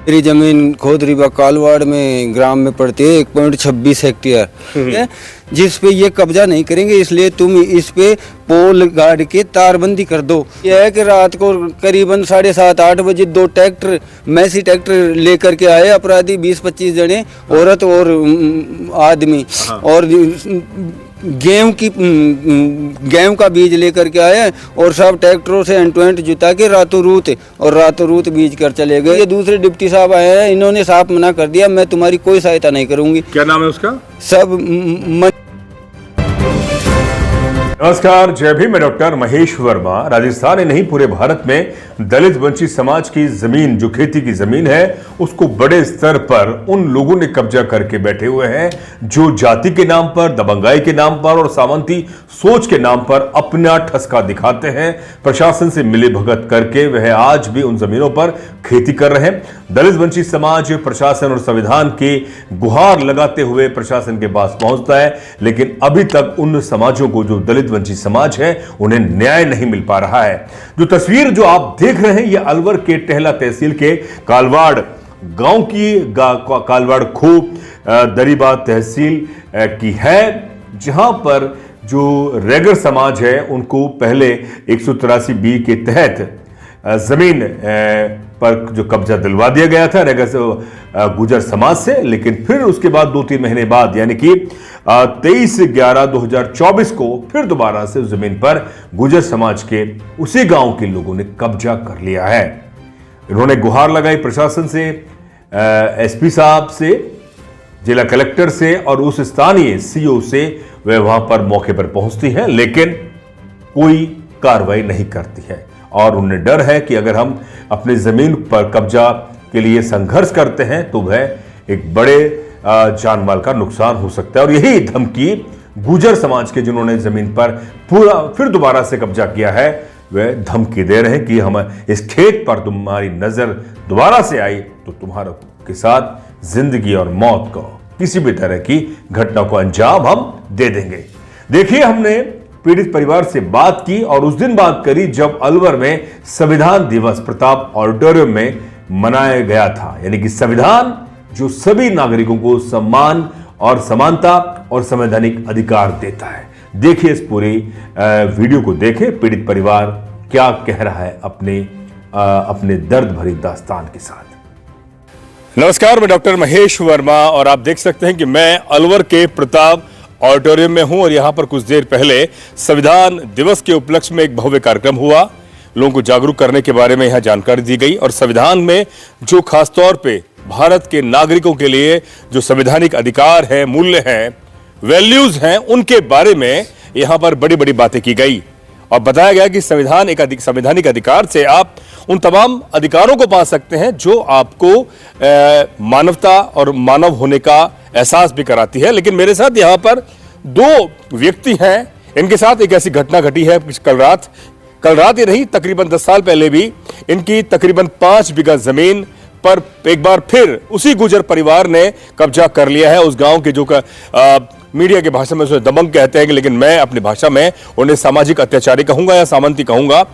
मेरी जमीन खोदरीबा कालवाड़ में ग्राम में पड़ती है 1.26 हेक्टेयर, जिस पे ये कब्जा नहीं करेंगे, इसलिए तुम इस पे पोल गाड़ के तारबंदी कर दो। यह है कि रात को करीबन 7:30-8 बजे 2 ट्रैक्टर मैसी ट्रैक्टर लेकर के आए अपराधी, 20-25 जने, औरत और आदमी, और गेहूं का बीज लेकर के आए और सब ट्रैक्टरों से एंड टू एंड जुता के रातों रूत बीज कर चले गए। ये दूसरे डिप्टी साहब आए हैं, इन्होंने साफ मना कर दिया, मैं तुम्हारी कोई सहायता नहीं करूंगी। क्या नाम है उसका? सब नमस्कार, जय भीम। मैं डॉक्टर महेश वर्मा। राजस्थान ही नहीं, पूरे भारत में दलित वंचित समाज की जमीन, जो खेती की जमीन है, उसको बड़े स्तर पर उन लोगों ने कब्जा करके बैठे हुए हैं जो जाति के नाम पर, दबंगाई के नाम पर और सामंती सोच के नाम पर अपना ठसका दिखाते हैं। प्रशासन से मिले भगत करके वह आज भी उन जमीनों पर खेती कर रहे हैं। दलित वंचित समाज प्रशासन और संविधान की गुहार लगाते हुए प्रशासन के पास पहुंचता है, लेकिन अभी तक उन समाजों को, जो दलित वंचित समाज है, उन्हें न्याय नहीं मिल पा रहा है। जो तस्वीर जो आप देख रहे हैं, यह अलवर के टेहला तहसील के कालवाड़ गांव की, कालवाड़ खो दरीबा तहसील की है, जहां पर जो रैगर समाज है उनको पहले 183B के तहत जमीन पर जो कब्जा दिलवा दिया गया था रैगर गुजर समाज से, लेकिन फिर उसके बाद 2-3 महीने बाद, यानी कि 23/11/2024 को फिर दोबारा से उस जमीन पर गुजर समाज के उसी गांव के लोगों ने कब्जा कर लिया है। इन्होंने गुहार लगाई प्रशासन से, एसपी साहब से, जिला कलेक्टर से और उस स्थानीय सीओ से। वे वहां पर मौके पर पहुंचती हैं, लेकिन कोई कार्रवाई नहीं करती है और उन्हें डर है कि अगर हम अपनी जमीन पर कब्जा के लिए संघर्ष करते हैं तो वह एक बड़े जान माल का नुकसान हो सकता है। और यही धमकी गुजर समाज के, जिन्होंने जमीन पर पूरा फिर दोबारा से कब्जा किया है, वह धमकी दे रहे हैं कि हम इस खेत पर तुम्हारी नजर दोबारा से आई तो तुम्हारे के साथ जिंदगी और मौत को, किसी भी तरह की घटना को अंजाम हम दे देंगे। देखिए, हमने पीड़ित परिवार से बात की और उस दिन बात करी जब अलवर में संविधान दिवस प्रताप ऑडिटोरियम में मनाया गया था। यानी कि संविधान जो सभी नागरिकों को सम्मान और समानता और संवैधानिक अधिकार देता है। देखिए इस पूरी वीडियो को, देखें पीड़ित परिवार क्या कह रहा है अपने दर्द भरी दास्तान के साथ। नमस्कार, मैं डॉक्टर महेश वर्मा और आप देख सकते हैं कि मैं अलवर के प्रताप ऑडिटोरियम में हूं और यहां पर कुछ देर पहले संविधान दिवस के उपलक्ष्य में एक भव्य कार्यक्रम हुआ। लोगों को जागरूक करने के बारे में यहां जानकारी दी गई और संविधान में जो खासतौर पे भारत के नागरिकों के लिए जो संवैधानिक अधिकार है, मूल्य हैं, वैल्यूज हैं, उनके बारे में यहां पर बड़ी बड़ी बातें की गई और बताया गया कि संविधान एक संवैधानिक अधिकार से आप उन तमाम अधिकारों को पा सकते हैं जो आपको मानवता और मानव होने का एहसास भी कराती है। लेकिन मेरे साथ यहाँ पर 2 व्यक्ति हैं, इनके साथ एक ऐसी घटना घटी है कल रात ही नहीं, तकरीबन 10 साल पहले भी इनकी तकरीबन 5 बीघा जमीन पर एक बार फिर उसी गुजर परिवार ने कब्जा कर लिया है। उस गांव के जो मीडिया की भाषा में उसे दबंग कहते हैं, लेकिन मैं अपनी भाषा में उन्हें सामाजिक अत्याचारी कहूंगा या सामंती कहूंगा।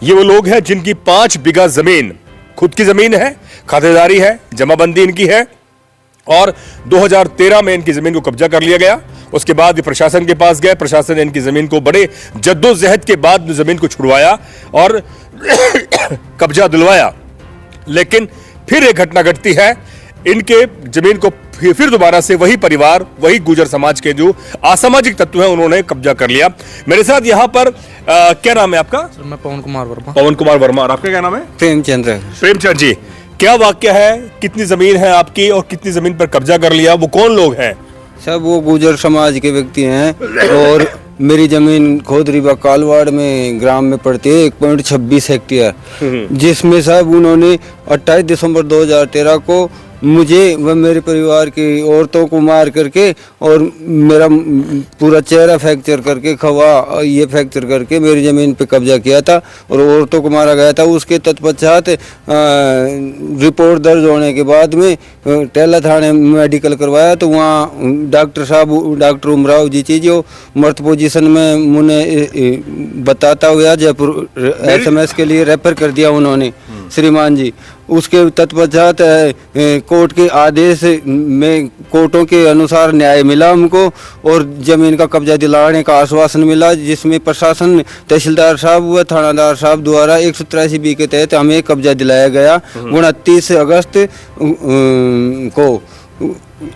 ये वो लोग हैं जिनकी 5 बीघा जमीन खुद की जमीन है, खातेदारी है, जमाबंदी इनकी है और 2013 में इनकी जमीन को कब्जा कर लिया गया। उसके बाद ये प्रशासन के पास गए, प्रशासन ने इनकी जमीन को बड़े जद्दोजहद के बाद जमीन को छुड़वाया और कब्जा दिलवाया। लेकिन फिर एक घटना घटती है, इनके जमीन को फिर दोबारा से वही परिवार, वही गुजर समाज के जो असामाजिक तत्व हैं, उन्होंने कब्जा कर लिया। मेरे साथ यहाँ पर क्या नाम है आपका? सर, मैं पवन कुमार वर्मा। पवन कुमार वर्मा। और आपका क्या नाम है? प्रेमचंद जी। क्या वाक्य है, कितनी जमीन है आपकी और कितनी जमीन पर कब्जा कर लिया? वो कौन लोग हैं? सब वो गुजर समाज के व्यक्ति हैं और मेरी जमीन खोदरीबा कालवाड़ में ग्राम में पड़ती है 1.26 हेक्टेयर, जिसमें सब उन्होंने 28 दिसंबर 2013 को मुझे व मेरे परिवार की औरतों को मार करके और मेरा पूरा चेहरा फ्रैक्चर करके, खवा ये फ्रैक्चर करके मेरी ज़मीन पे कब्जा किया था और औरतों को मारा गया था। उसके तत्पश्चात रिपोर्ट दर्ज होने के बाद में टेहला थाने मेडिकल करवाया तो वहाँ डॉक्टर उमराव जी जो मर्द पोजीशन में मुझे बताता हुआ जयपुर SMS के लिए रेफर कर दिया उन्होंने। श्रीमान जी। उसके तत्पश्चात कोर्ट के आदेश में कोर्टों के अनुसार न्याय मिला हमको और ज़मीन का कब्जा दिलाने का आश्वासन मिला, जिसमें प्रशासन तहसीलदार साहब व थानादार साहब द्वारा 183 बी के तहत हमें कब्जा दिलाया गया 29 अगस्त को।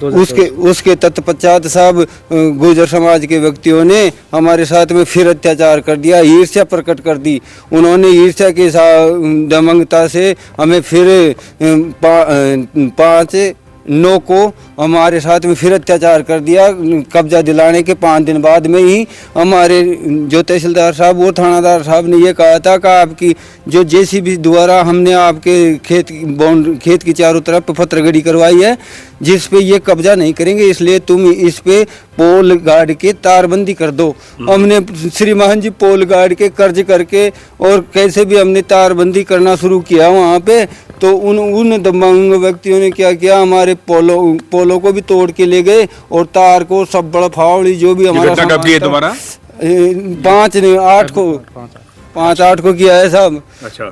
उसके तत्पश्चात साहब गुर्जर समाज के व्यक्तियों ने हमारे साथ में फिर अत्याचार कर दिया, ईर्ष्या प्रकट कर दी। उन्होंने ईर्ष्या के दमंगता से हमें फिर 5/9 को हमारे साथ में फिर अत्याचार कर दिया। कब्जा दिलाने के 5 दिन बाद में ही हमारे जो तहसीलदार साहब और थानादार साहब ने ये कहा था कि आपकी जो जेसीबी द्वारा हमने आपके खेत की चारों तरफ पत्थरगड़ी करवाई है, जिस पे ये कब्जा नहीं करेंगे, इसलिए तुम इस पे पोल गाड़ के तारबंदी कर दो। हमने श्रीमान जी पोल गाड़ के कर्ज करके और कैसे भी हमने तारबंदी करना शुरू किया वहाँ पे। तो उन दबंग व्यक्तियों ने क्या किया, हमारे पोलों को भी तोड़ के ले गए और तार को सब बड़ा फावड़ी जो भी हमारा 5/8 को किया है साहब। अच्छा,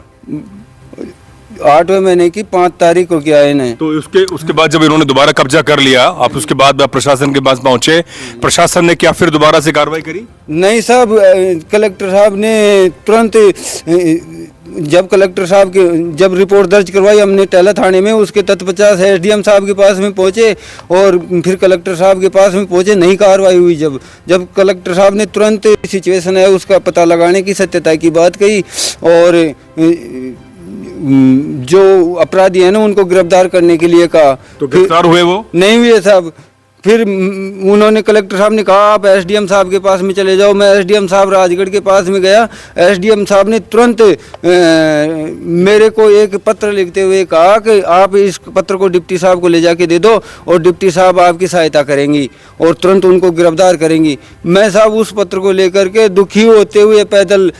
8वें महीने की 5 तारीख को किया है इन्हें। तो उसके बाद जब इन्होंने दोबारा कब्जा कर लिया, आप उसके बाद प्रशासन के पास पहुंचे, प्रशासन ने क्या फिर दोबारा से कार्रवाई करी? नहीं साहब, कलेक्टर साहब ने तुरंत जब कलेक्टर साहब के जब रिपोर्ट दर्ज करवाई हमने टेला थाने में, उसके तत्पश्चात एसडीएम साहब के पास में पहुंचे और फिर कलेक्टर साहब के पास में पहुंचे, नहीं कार्रवाई हुई। जब कलेक्टर साहब ने तुरंत सिचुएशन है उसका पता लगाने की, सत्यता की बात कही और जो अपराधी है ना उनको गिरफ्तार करने के लिए कहा। तो गिरफ्तार हुए वो? नहीं हुए साहब। फिर उन्होंने कलेक्टर साहब ने कहा आप एसडीएम साहब के पास में चले जाओ। मैं एसडीएम साहब राजगढ़ के पास में गया। एसडीएम साहब ने तुरंत मेरे को एक पत्र लिखते हुए कहा कि आप इस पत्र को डिप्टी साहब को ले जाके दे दो और डिप्टी साहब आपकी सहायता करेंगी और तुरंत उनको गिरफ्तार करेंगी। मैं साहब उस पत्र को लेकर के दुखी होते हुए पैदल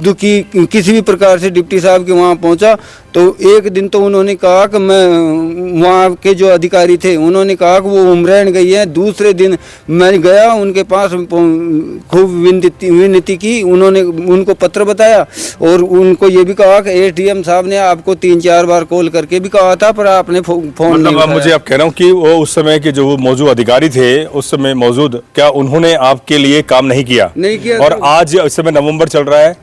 दुखी किसी भी प्रकार से डिप्टी साहब के वहाँ पहुँचा। तो एक दिन तो उन्होंने कहा कि मैं वहाँ के जो अधिकारी थे उन्होंने कहा कि वो उमरैन गई है। दूसरे दिन मैं गया उनके पास, खूब विनती की, उन्होंने उनको पत्र बताया और उनको ये भी कहा कि एसडीएम साहब ने आपको 3-4 बार कॉल करके भी कहा था पर आपने फोन नहीं उठाया। मुझे आप कह रहा हूँ कि वो उस समय के जो मौजूद अधिकारी थे उस समय मौजूद, क्या उन्होंने आपके लिए काम नहीं किया? नहीं किया। और आज इस समय नवंबर चल रहा है,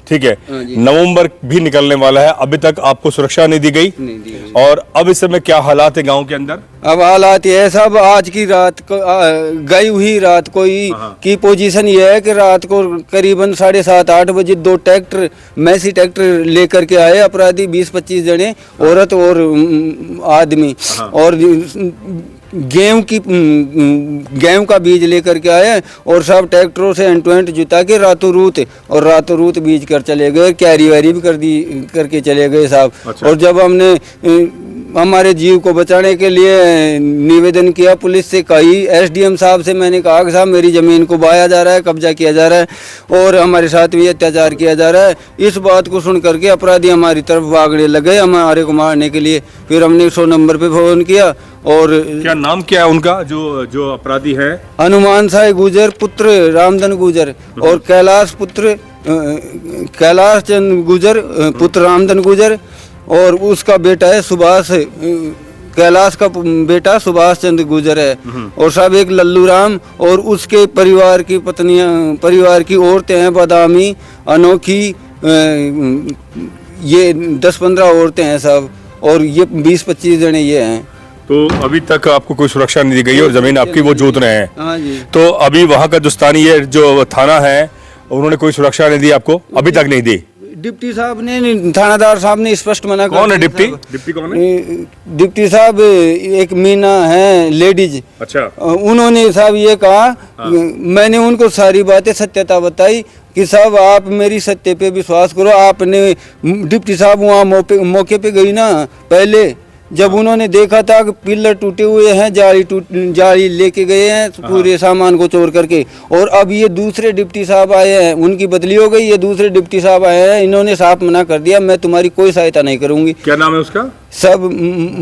ठीक है, नवंबर भी निकलने वाला है, अभी तक आपको सुरक्षा नहीं दी गई। नहीं दी गई। और अब इस समय क्या हालात है गांव के अंदर? अब हालात ये है साहब, आज की रात को गई हुई रात को ही की पोजीशन ये है कि रात को करीबन 7:30-8 बजे 2 ट्रैक्टर मैसी ट्रैक्टर लेकर के आए अपराधी, 20-25 जने, औरत और आदमी, और गेहूं का बीज लेकर के आए और सब ट्रैक्टरों से एंड टू एंड जुता के रातों रूत बीज कर चले गए, कैरी वैरी भी करके चले गए साहब। अच्छा। और जब हमने हमारे जीव को बचाने के लिए निवेदन किया पुलिस से, कही एसडीएम साहब से, मैंने कहा कि साहब मेरी ज़मीन को बाया जा रहा है, कब्जा किया जा रहा है और हमारे साथ भी अत्याचार किया जा रहा है। इस बात को सुन करके अपराधी हमारी तरफ भागने लगे हमारे को मारने के लिए। फिर हमने 100 नंबर पे फ़ोन किया। और क्या नाम क्या है उनका जो अपराधी है? हनुमान साई गुजर पुत्र रामधन गुजर और कैलाश चंद गुजर पुत्र रामधन गुजर, और उसका बेटा है सुभाष, कैलाश का बेटा सुभाष चंद्र गुजर है, और सब एक लल्लू राम, और उसके परिवार की पत्नियां, परिवार की औरतें हैं बादामी, अनोखी, ये 10-15 औरतें हैं साहब, और ये 20-25 जने ये हैं। तो अभी तक आपको कोई सुरक्षा नहीं दी गई और जमीन आपकी वो जोत रहे हैं? हाँ जी। तो अभी वहाँ का जो स्थानीय जो थाना है उन्होंने कोई सुरक्षा नहीं दी आपको? अभी तक नहीं दी? डिप्टी साहब ने, थानादार साहब ने स्पष्ट मना कर। कौन है डिप्टी कौन है? डिप्टी साहब एक मीना है लेडीज। अच्छा। उन्होंने साहब ये कहा, मैंने उनको सारी बातें सत्यता बताई कि साहब आप मेरी सत्य पे विश्वास करो। आपने डिप्टी साहब वहाँ मौके पे गई ना पहले, जब उन्होंने देखा था कि पिलर टूटे हुए हैं, जाली लेके गए हैं पूरे सामान को चोर करके, और अब ये दूसरे डिप्टी साहब आए हैं, उनकी बदली हो गई, ये दूसरे डिप्टी साहब आए हैं, इन्होंने साफ मना कर दिया मैं तुम्हारी कोई सहायता नहीं करूंगी। क्या नाम है उसका? सब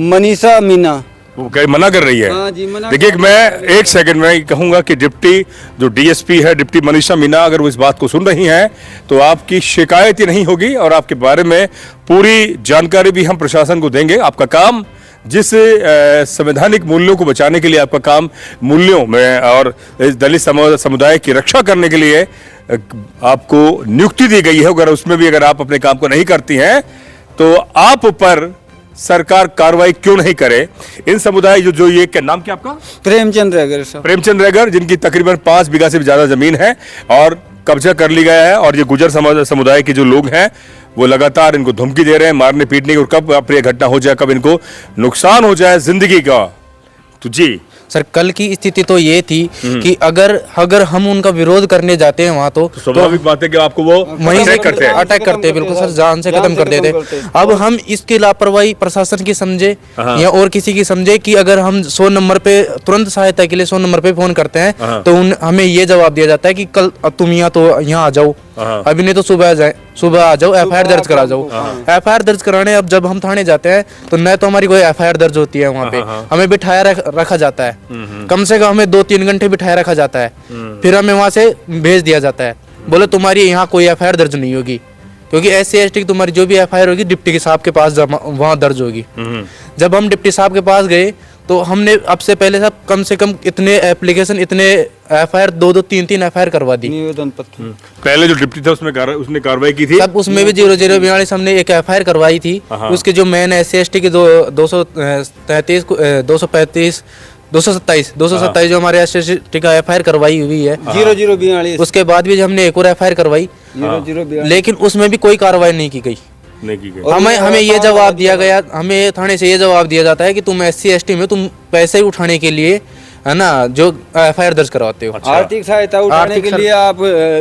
मनीषा मीना। वो कहीं मना कर रही है। हाँ जी, मना देखिए कर मैं एक सेकंड में कहूंगा कि डिप्टी जो डीएसपी है, डिप्टी मनीषा मीना, अगर वो इस बात को सुन रही हैं तो आपकी शिकायत ही नहीं होगी और आपके बारे में पूरी जानकारी भी हम प्रशासन को देंगे। आपका काम जिस संवैधानिक मूल्यों को बचाने के लिए आपका काम मूल्यों में और इस दलित समुदाय की रक्षा करने के लिए आपको नियुक्ति दी गई है, अगर उसमें भी अगर आप अपने काम को नहीं करती हैं तो आप पर सरकार कार्रवाई क्यों नहीं करे। इन समुदाय जो ये क्या नाम क्या आपका? प्रेमचंद रैगर साहब। प्रेमचंद रैगर, जिनकी तकरीबन 5 बीघा से भी ज्यादा जमीन है और कब्जा कर ली गया है, और ये गुजर समुदाय के जो लोग हैं वो लगातार इनको धमकी दे रहे हैं मारने पीटने की, और कब अप्रिय घटना हो जाए, कब इनको नुकसान हो जाए जिंदगी का। तो जी सर, कल की स्थिति तो ये थी कि अगर हम उनका विरोध करने जाते हैं वहाँ तो स्वाभाविक बात है कि आपको वो वहीं से अटैक करते हैं। बिल्कुल सर, जान से खत्म कर देते। अब हम इसकी लापरवाही प्रशासन की समझे या और किसी की समझे कि अगर हम 100 नंबर पे तुरंत सहायता के लिए 100 नंबर पे फोन करते हैं तो हमें ये जवाब दिया जाता है कि कल तुम यहाँ आ जाओ, अभी नहीं तो सुबह आ जाओ, एफआईआर दर्ज करा जाओ। एफआईआर दर्ज कराने अब जब हम थाने जाते हैं तो न तो हमारी कोई एफआईआर दर्ज होती है, वहाँ पे हमें बिठाया रखा जाता है, कम से कम हमें 2-3 घंटे बिठाया रखा जाता है, फिर हमें वहाँ से भेज दिया जाता है, बोले तुम्हारी यहाँ कोई एफआईआर दर्ज नहीं होगी, क्योंकि SC/ST की तुम्हारी जो भी एफआईआर होगी डिप्टी साहब के पास वहाँ दर्ज होगी। जब हम डिप्टी साहब के पास गए तो हमने अब से पहले सब कम से कम इतने एप्लीकेशन, इतने एफआईआर, 2-2, 3-3 एफआईआर करवा दी। निवेदन पत्र पहले जो डिप्टी था उसने कार्रवाई की थी, सब उसमें भी 0042 हमने एक एफआईआर करवाई थी। उसके जो मेन SC/ST के 227 जो हमारे SC/ST का एफआईआर करवाई हुई है, 0042 उसके बाद भी हमने एक और एफआईआर करवाई, 0042 लेकिन उसमें भी कोई कार्रवाई नहीं की गई। हमें ये जवाब दिया गया, हमें थाने से ये जवाब दिया जाता है कि तुम SC/ST में तुम पैसे उठाने के लिए, है ना, जो एफआईआर दर्ज करवाते हो, आर्थिक सहायता उठाने के लिए आप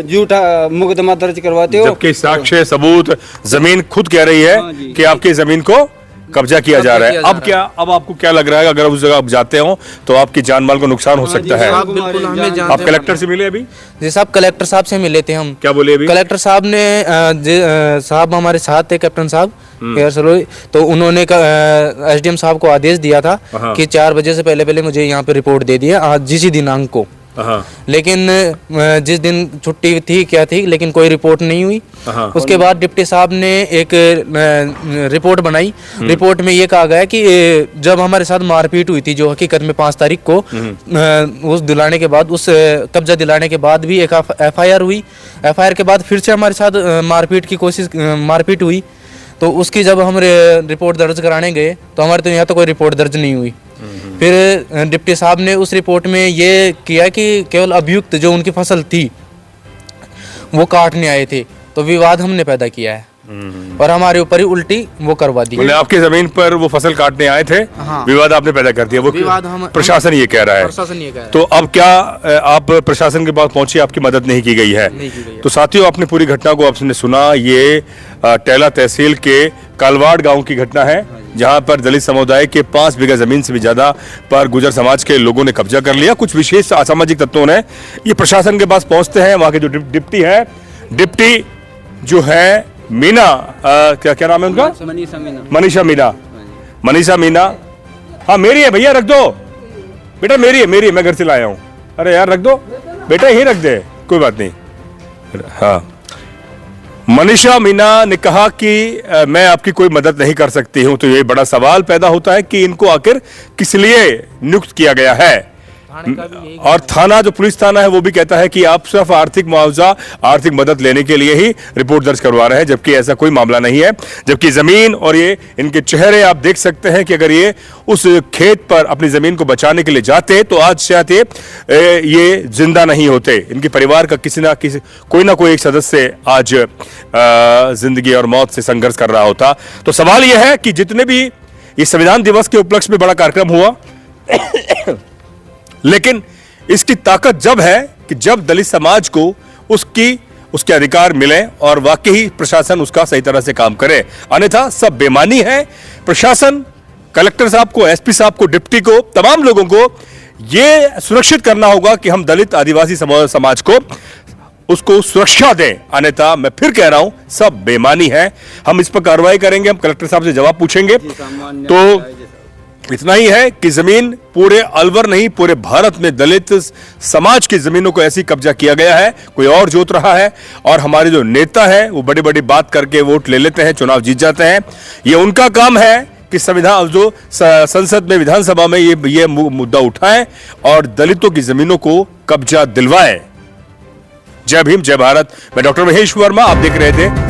झूठा मुकदमा दर्ज करवाते हो, जबकि साक्ष्य सबूत जमीन खुद कह रही है कि आपकी जमीन को कब्जा किया जा रहा है। अब आपको क्या लग रहा है, अगर उस जगह आप जाते हो तो आपकी जान माल को नुकसान हो सकता है? बिल्कुल हमें जानते आप कलेक्टर से मिले अभी? जी साहब, कलेक्टर साहब से मिले थे हम। क्या बोले अभी? कलेक्टर साहब ने साहब हमारे साथ थे, कैप्टन साहब तो उन्होंने SDM साहब को आदेश दिया था कि 4 बजे से पहले मुझे यहाँ पे रिपोर्ट दे दिया, आज जिस दिनांक को। लेकिन जिस दिन छुट्टी थी क्या थी, लेकिन कोई रिपोर्ट नहीं हुई। उसके बाद डिप्टी साहब ने एक रिपोर्ट बनाई। रिपोर्ट में ये कहा गया कि जब हमारे साथ मारपीट हुई थी, जो हकीकत में 5 तारीख को, उस दिलाने के बाद, उस कब्जा दिलाने के बाद भी एक एफआईआर हुई। एफआईआर के बाद फिर से हमारे साथ मारपीट हुई, तो उसकी जब हम रिपोर्ट दर्ज कराने गए तो हमारे तो यहाँ तो कोई रिपोर्ट दर्ज नहीं हुई। फिर डिप्टी साहब ने उस रिपोर्ट में ये किया कि केवल अभियुक्त जो उनकी फसल थी वो काटने आए थे, तो विवाद हमने पैदा किया है और हमारे ऊपर ही उल्टी वो करवा दी। बोले आपकी जमीन पर वो फसल काटने आए थे, विवाद आपने पैदा कर दिया। वो प्रशासन ये कह रहा है। तो अब क्या आप प्रशासन के पास पहुंची, आपकी मदद नहीं की गई है? तो साथियों, आपने पूरी घटना को आपने सुना। ये टेला तहसील के कालवाड़ गांव की घटना है, जहां पर दलित समुदाय के 5 बीघा जमीन से भी ज्यादा पर गुजर समाज के लोगों ने कब्जा कर लिया। कुछ विशेष असामाजिक तत्वों ने ये प्रशासन के पास पहुंचते हैं। वहां के जो डिप्टी है, डिप्टी जो है मीना, क्या नाम है उनका? मनीषा मीना। हाँ मेरी है भैया, रख दो बेटा, मेरी है, मैं घर से लाया हूँ। अरे यार रख दो बेटा, यही रख दे, कोई बात नहीं। हाँ, मनीषा मीना ने कहा कि मैं आपकी कोई मदद नहीं कर सकती हूं। तो ये बड़ा सवाल पैदा होता है कि इनको आखिर किस लिए नियुक्त किया गया है। और थाना, जो पुलिस थाना है, वो भी कहता है कि आप सिर्फ आर्थिक मुआवजा, आर्थिक मदद लेने के लिए ही रिपोर्ट दर्ज करवा रहे हैं, जबकि ऐसा कोई मामला नहीं है। जबकि जमीन और ये इनके चेहरे आप देख सकते हैं कि अगर ये उस खेत पर अपनी जमीन को बचाने के लिए जाते तो आज शायद ये जिंदा नहीं होते। इनके परिवार का कोई ना कोई एक सदस्य आज जिंदगी और मौत से संघर्ष कर रहा होता। तो सवाल यह है कि जितने भी ये संविधान दिवस के उपलक्ष्य में बड़ा कार्यक्रम हुआ, लेकिन इसकी ताकत जब है कि जब दलित समाज को उसके अधिकार मिले और वाकई प्रशासन उसका सही तरह से काम करे, अन्यथा सब बेमानी है। प्रशासन, कलेक्टर साहब को, एसपी साहब को, डिप्टी को, तमाम लोगों को यह सुरक्षित करना होगा कि हम दलित आदिवासी समाज को उसको सुरक्षा दें, अन्यथा मैं फिर कह रहा हूं सब बेमानी है। हम इस पर कार्रवाई करेंगे, हम कलेक्टर साहब से जवाब पूछेंगे। तो इतना ही है कि जमीन पूरे अलवर नहीं, पूरे भारत में दलित समाज की जमीनों को ऐसी कब्जा किया गया है, कोई और जोत रहा है। और हमारे जो नेता है वो बड़ी बड़ी बात करके वोट ले लेते हैं, चुनाव जीत जाते हैं। ये उनका काम है कि संविधान जो संसद में, विधानसभा में ये मुद्दा उठाएं और दलितों की जमीनों को कब्जा दिलवाएं। जय भीम, जय भारत। मैं डॉक्टर महेश वर्मा, आप देख रहे थे